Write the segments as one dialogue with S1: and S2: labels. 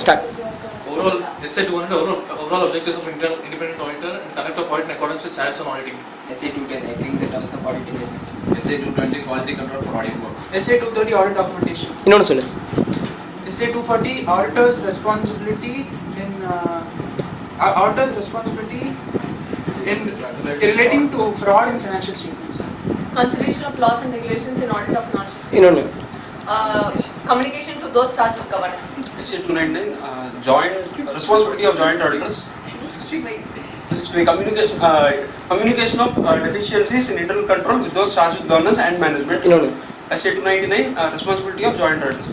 S1: Start.
S2: Overall, essay 200 overall objectives of independent auditor and conduct of audit in accordance with standards on auditing.
S3: Essay 210, agreeing the terms of audit engagement.
S4: Essay 220, quality control for audit work.
S5: Essay 230, audit documentation.
S1: இன்னொன்னு சொல்லு.
S5: Essay 240, auditor's responsibility in relating to fraud in financial statements.
S6: Consideration of laws and regulations in audit of financial statements.
S1: இன்னொன்னு.
S6: Communication to those charged with governance.
S4: Essay 299, joint responsibility of joint auditors. 65, communication of deficiencies in internal control with those charged with governance and management.
S1: இன்னொன்னு.
S4: Essay 299, responsibility of joint auditors.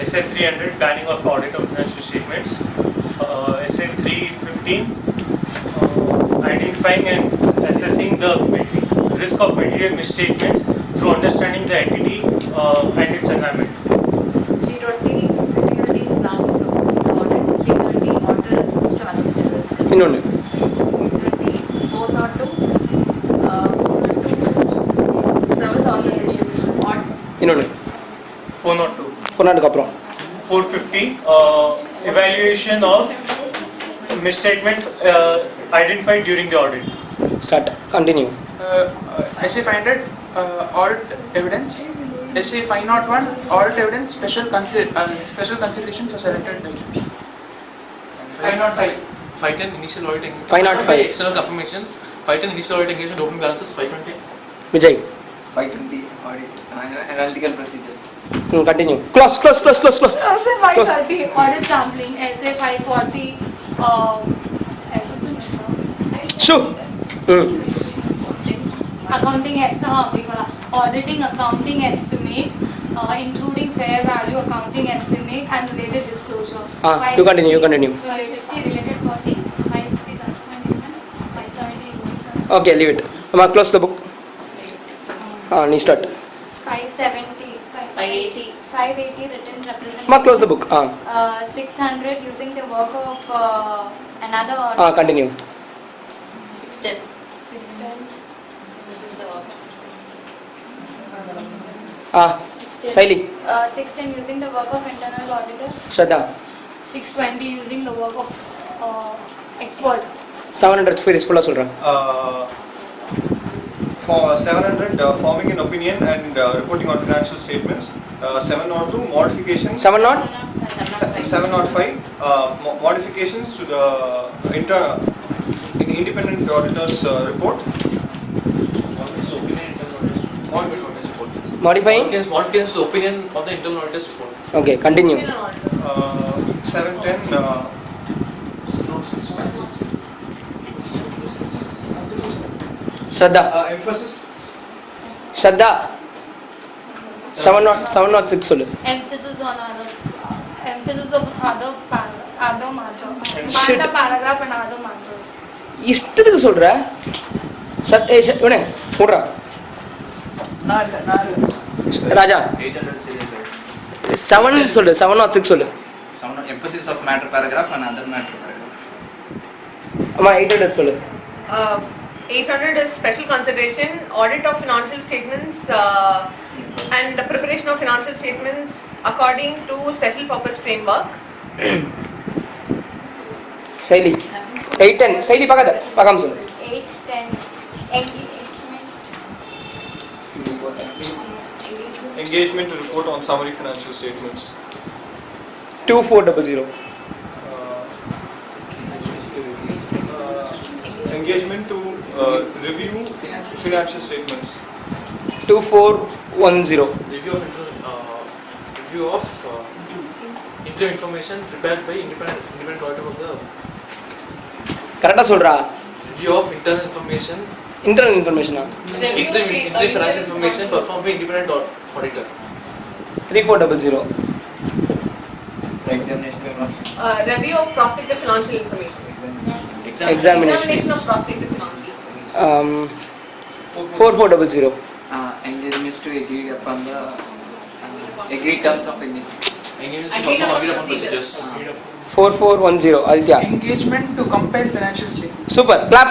S7: Essay 300, planning of audit of financial statements. Essay 315, identifying and assessing the risk of material misstatements through understanding the entity and its environment.
S6: 320, planning of audit. 330, auditor is supposed to assist in risk.
S1: இன்னொன்னு.
S6: 330, 402, service organization.
S1: இன்னொன்னு.
S7: 402.
S1: 400க்கு அப்புறம்.
S7: 450, evaluation of misstatements identified during the audit.
S1: Start. Continue.
S5: Essay 500, audit evidence. Essay 501, audit evidence, special consideration for selected items. 505.
S2: 510 initial audit engagement.
S1: 505.
S2: External confirmations. 510 initial audit engagement, opening balances. 520.
S1: Vijay.
S3: 520, audit, analytical procedures.
S1: Continue. Close.
S6: Essay 530, audit sampling. Essay 540,
S1: Shoo.
S6: accounting estimate, auditing accounting estimate, including fair value accounting estimate and related disclosure.
S1: You continue.
S6: 550 related parties, 560 subsequent event, 570 going concern.
S1: Okay, leave it. Amma, close the book. Nee start.
S6: 570, 580, 580 written representation.
S1: Amma, close the book.
S6: 600 using the work of another
S1: Continue.
S6: 610. 610 using the work.
S1: Saili.
S6: 610 using the work of internal auditor.
S1: Shraddha.
S6: 620 using the work of expert.
S1: 700 ஃபீரிஸ் ஃபுல்லா சொல்றேன்.
S8: For 700, forming an opinion and reporting on financial statements. 702, modifications. 705, modifications to the independent auditor's report.
S1: Modifying.
S2: Modifications to opinion of the internal auditor's report.
S1: Okay, continue.
S8: 710,
S1: Shraddha.
S8: emphasis.
S1: Shraddha. 706 சொல்லு.
S6: Emphasis on other paragraph and other matters.
S1: இஷ்டத்துக்கு சொல்ற. இவனே போடுறா. ராஜா.
S4: 800 series.
S1: 7 சொல்லு. 706 சொல்லு.
S4: Some emphasis of matter paragraph and other matter paragraph.
S1: அம்மா 800 சொல்லு.
S9: 800 is special consideration, audit of financial statements and the preparation of financial statements according to special purpose framework.
S1: Saili. 810. Saili பார்க்காம சொல்லு.
S6: 810
S8: Engagement to report on summary financial statements.
S1: 2400.
S8: Engagement to review financial statements.
S1: 2410.
S2: Review of interim information prepared by independent auditor of the.
S1: கரெக்டா சொல்றா.
S2: Review of internal information.
S1: Internal information.
S2: Interim financial information performed by independent auditor.
S1: 3400.
S9: Review of prospective financial information.
S1: Examination
S9: of prospective financial information.
S1: 4400.
S3: Engagements to agree upon the agreed terms of engagement.
S2: Engagement to perform agreed upon procedures.
S1: 4410. Aditya.
S5: Engagement to compile financial statements.
S1: Super. Clap.